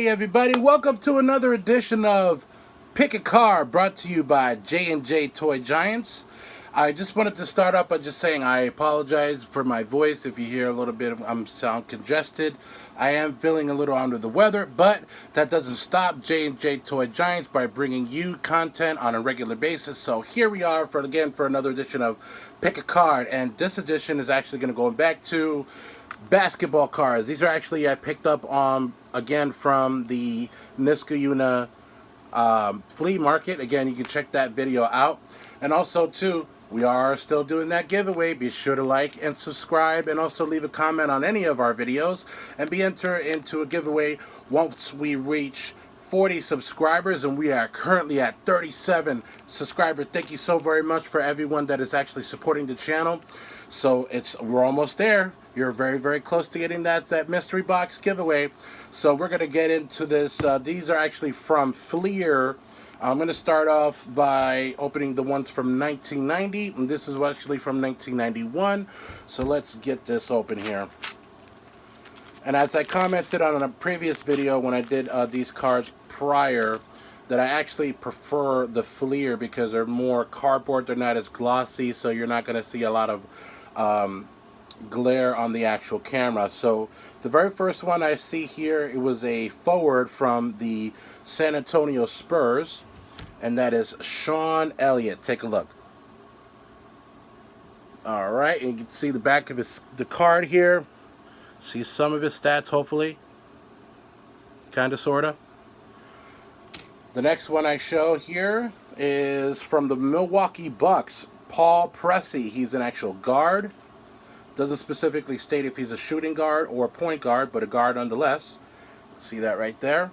Hey everybody, welcome to another edition of Pick a Car, brought to you by J&J Toy Giants. I just wanted to start up by just saying I apologize for my voice if you hear a little bit of I'm sound congested. I am feeling a little under the weather, but that doesn't stop J&J Toy Giants by bringing you content on a regular basis. So here we are for another edition of Pick a Card, and this edition is actually going to go back to basketball cards. These are actually I picked up again from the Niskayuna flea market. Again, you can check that video out. And also too, we are still doing that giveaway. Be sure to like and subscribe, and also leave a comment on any of our videos, and be entered into a giveaway once we reach 40 subscribers, and we are currently at 37 subscribers. Thank you so very much for everyone that is actually supporting the channel. So we're almost there. You're very, very close to getting that mystery box giveaway. So we're gonna get into this. These are actually from Fleer. I'm gonna start off by opening the ones from 1990, and this is actually from 1991. So let's get this open here. And as I commented on a previous video when I did these cards prior, that I actually prefer the Fleer because they're more cardboard, they're not as glossy, so you're not going to see a lot of glare on the actual camera. So the very first one I see here, it was a forward from the San Antonio Spurs, and that is Sean Elliott. Take a look. Alright, and you can see the back of the card here. See some of his stats, hopefully. Kinda, sorta. The next one I show here is from the Milwaukee Bucks, Paul Pressey. He's an actual guard. Doesn't specifically state if he's a shooting guard or a point guard, but a guard nonetheless. See that right there.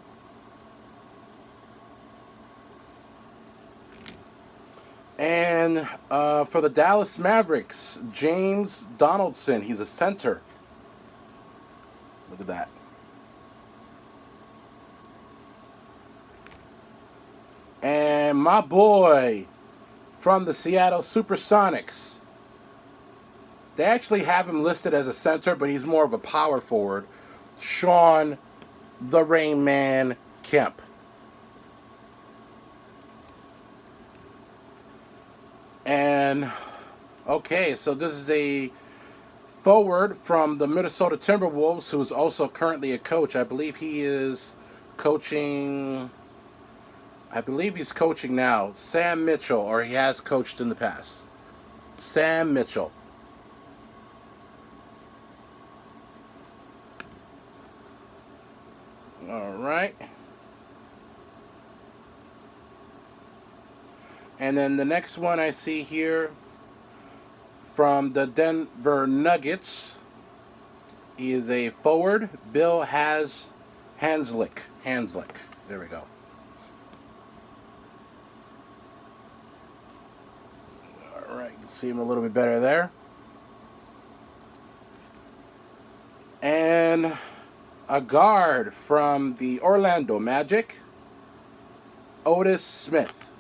And for the Dallas Mavericks, James Donaldson. He's a center. Look at that. And my boy from the Seattle Supersonics. They actually have him listed as a center, but he's more of a power forward. Sean the Rain Man Kemp. And okay, so this is a forward from the Minnesota Timberwolves, who's also currently a coach. I believe he is coaching. I believe he's coaching now. Sam Mitchell, or he has coached in the past. Sam Mitchell. All right. And then the next one I see here from the Denver Nuggets, he is a forward, Bill Hanslick. There we go. All right, you can see him a little bit better there. And a guard from the Orlando Magic, Otis Smith.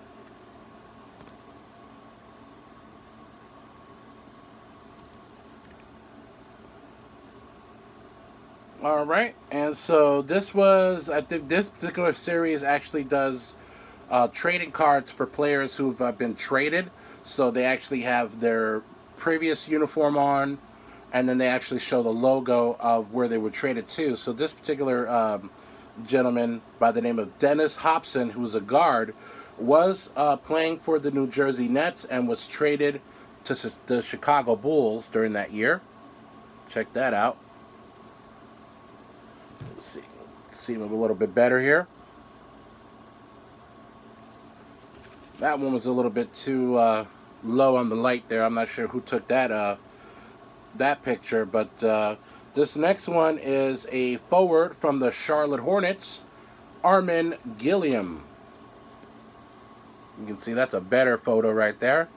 All right, and so I think this particular series actually does trading cards for players who've been traded. So they actually have their previous uniform on, and then they actually show the logo of where they were traded to. So this particular gentleman by the name of Dennis Hobson, who was a guard, was playing for the New Jersey Nets and was traded to the Chicago Bulls during that year. Check that out. Let's see him a little bit better here. That one was a little bit too low on the light there. I'm not sure who took that picture, but this next one is a forward from the Charlotte Hornets, Armin Gilliam. You can see that's a better photo right there.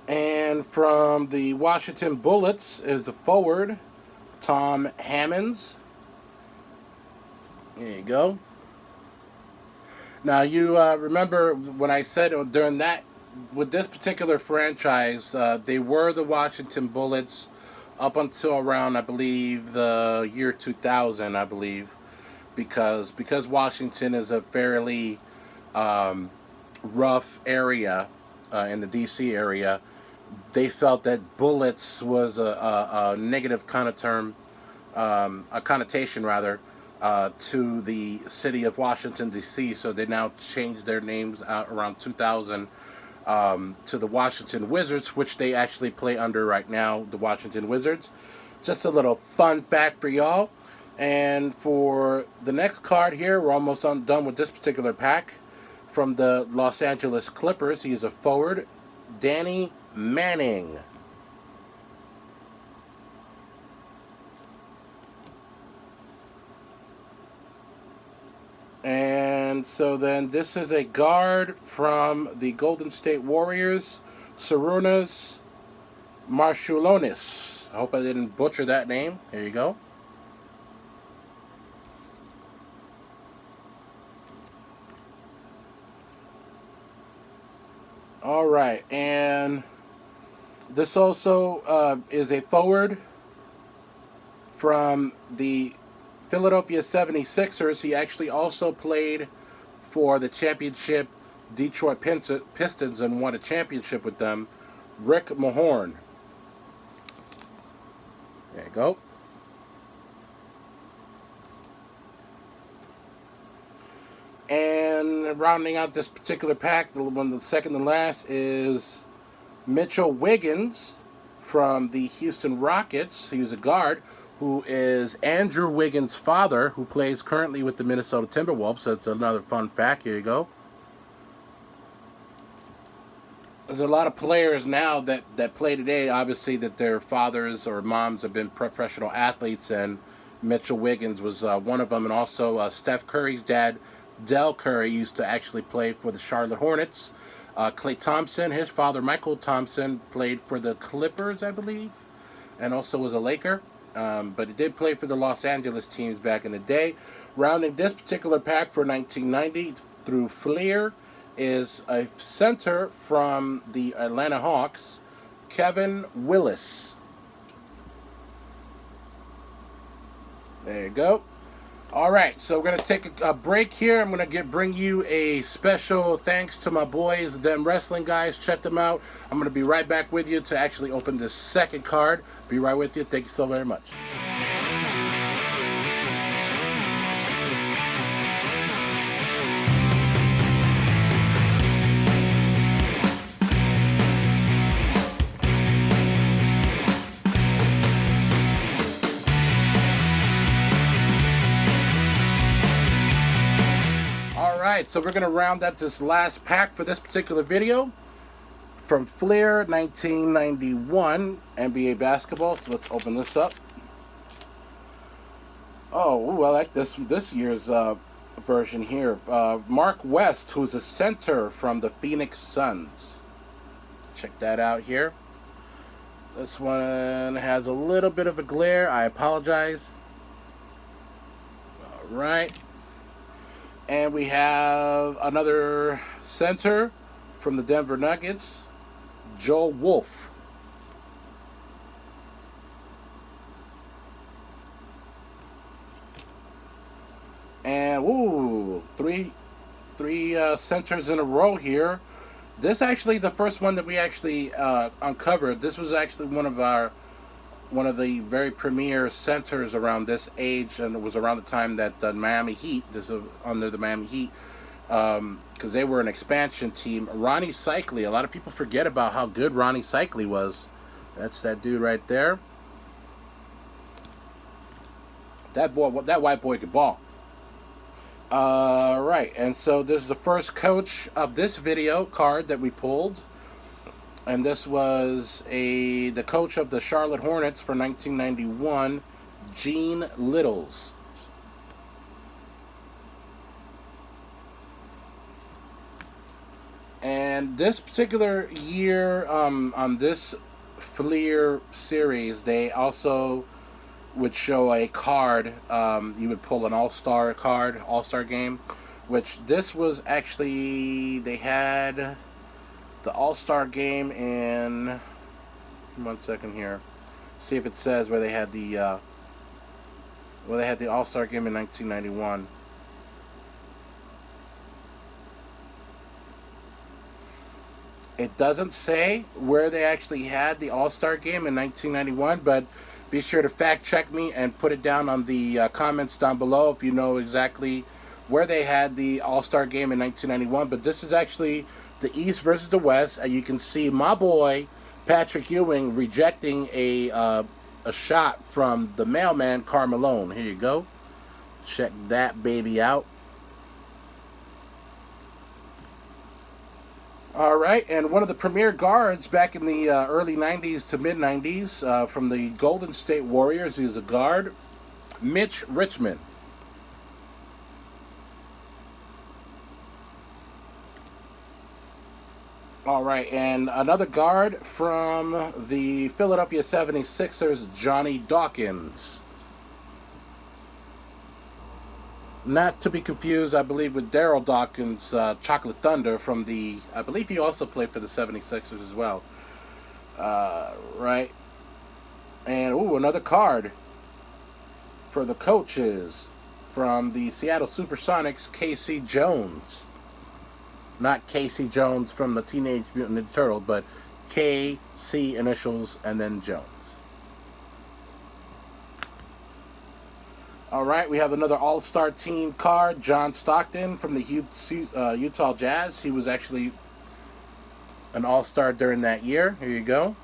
And from the Washington Bullets is a forward, Tom Hammonds. There you go. Now you remember when I said during that, with this particular franchise, they were the Washington Bullets up until around, I believe, the year 2000, I believe, because Washington is a fairly um, rough area in the D.C. area. They felt that bullets was a negative kind of term, a connotation rather, to the city of Washington D.C. So they now changed their names out around 2000 to the Washington Wizards, which they actually play under right now, the Washington Wizards. Just a little fun fact for y'all. And for the next card here, we're almost done with this particular pack. From the Los Angeles Clippers, he is a forward, Danny Manning. And so then this is a guard from the Golden State Warriors, Sarunas Marciulionis. I hope I didn't butcher that name. Here you go. All right, and this also is a forward from the Philadelphia 76ers. He actually also played for the championship Detroit Pistons and won a championship with them, Rick Mahorn. There you go. And rounding out this particular pack, the second to last is Mitchell Wiggins from the Houston Rockets. He was a guard who is Andrew Wiggins' father, who plays currently with the Minnesota Timberwolves. So that's another fun fact. Here you go. There's a lot of players now that play today, obviously, that their fathers or moms have been professional athletes, and Mitchell Wiggins was one of them. And also Steph Curry's dad, Del Curry, used to actually play for the Charlotte Hornets. Klay Thompson, his father, Michael Thompson, played for the Clippers, I believe, and also was a Laker. But he did play for the Los Angeles teams back in the day. Rounding this particular pack for 1990 through Fleer is a center from the Atlanta Hawks, Kevin Willis. There you go. All right, so we're going to take a break here. I'm going to bring you a special thanks to my boys, Them Wrestling Guys. Check them out. I'm going to be right back with you to actually open this second card. Be right with you. Thank you so very much. Alright, so we're going to round out this last pack for this particular video from Fleer 1991 NBA basketball. So let's open this up. Oh, ooh, I like this year's version here. Mark West, who's a center from the Phoenix Suns. Check that out here. This one has a little bit of a glare. I apologize. Alright. And we have another center from the Denver Nuggets, Joe Wolf. And three centers in a row here. This actually the first one that we actually uncovered. This was actually one of the very premier centers around this age, and it was around the time that the Miami Heat, this was under the Miami Heat, because they were an expansion team. Ronnie Cycli, a lot of people forget about how good Ronnie Cycli was. That's that dude right there. That white boy could ball. Right, and so this is the first coach of this video card that we pulled. And this was the coach of the Charlotte Hornets for 1991, Gene Littles. And this particular year, on this Fleer series, they also would show a card. You would pull an all-star card, all-star game, which this was actually, they had the All-Star game in, 1 second here. See if it says where they had the All-Star game in 1991. It doesn't say where they actually had the All-Star game in 1991, but be sure to fact check me and put it down on the comments down below if you know exactly where they had the All-Star game in 1991. But this is actually the East versus the West, and you can see my boy Patrick Ewing rejecting a shot from the mailman Karl Malone. Here you go. Check that baby out. All right, and one of the premier guards back in the early 90s to mid 90s from the Golden State Warriors, he's a guard, Mitch Richmond. All right, and another guard from the Philadelphia 76ers, Johnny Dawkins. Not to be confused, I believe, with Daryl Dawkins, Chocolate Thunder from the... I believe he also played for the 76ers as well. Right. And, ooh, another card for the coaches from the Seattle Supersonics, Casey Jones. Not Casey Jones from the Teenage Mutant Ninja Turtle, but KC initials and then Jones. All right, we have another All-Star team card, John Stockton from the Utah Jazz. He was actually an All-Star during that year. Here you go.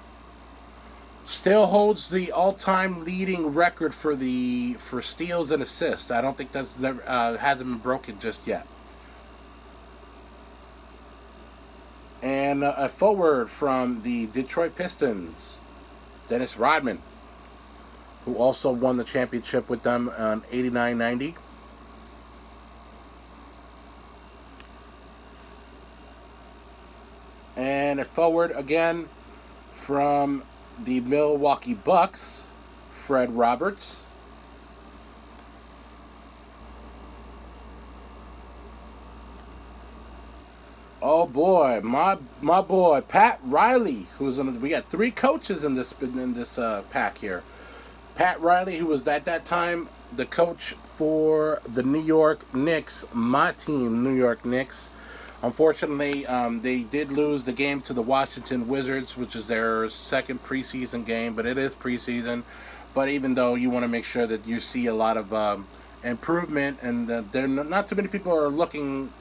Still holds the all-time leading record for steals and assists. I don't think that's never hasn't been broken just yet. And a forward from the Detroit Pistons, Dennis Rodman, who also won the championship with them on 89-90. And a forward again from the Milwaukee Bucks, Fred Roberts. Oh boy, my boy Pat Riley, who's we got three coaches in this pack here. Pat Riley, who was at that time the coach for the New York Knicks, my team, New York Knicks. Unfortunately, they did lose the game to the Washington Wizards, which is their second preseason game, but it is preseason. But even though you want to make sure that you see a lot of improvement, and there not too many people are looking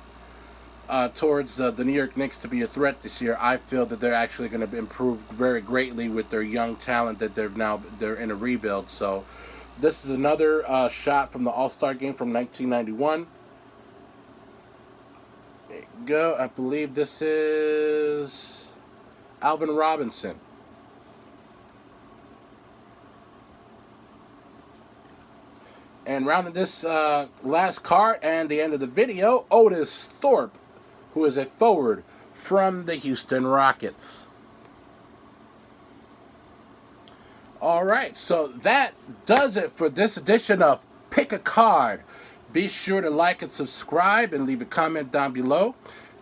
towards the New York Knicks to be a threat this year, I feel that they're actually going to improve very greatly with their young talent that they're in a rebuild. So this is another shot from the All-Star game from 1991. There you go. I believe this is Alvin Robinson. And rounding this last card and the end of the video, Otis Thorpe, who is a forward from the Houston Rockets. All right, so that does it for this edition of Pick a Card. Be sure to like and subscribe and leave a comment down below.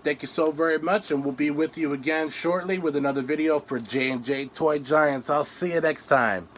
Thank you so very much, and we'll be with you again shortly with another video for J&J Toy Giants. I'll see you next time.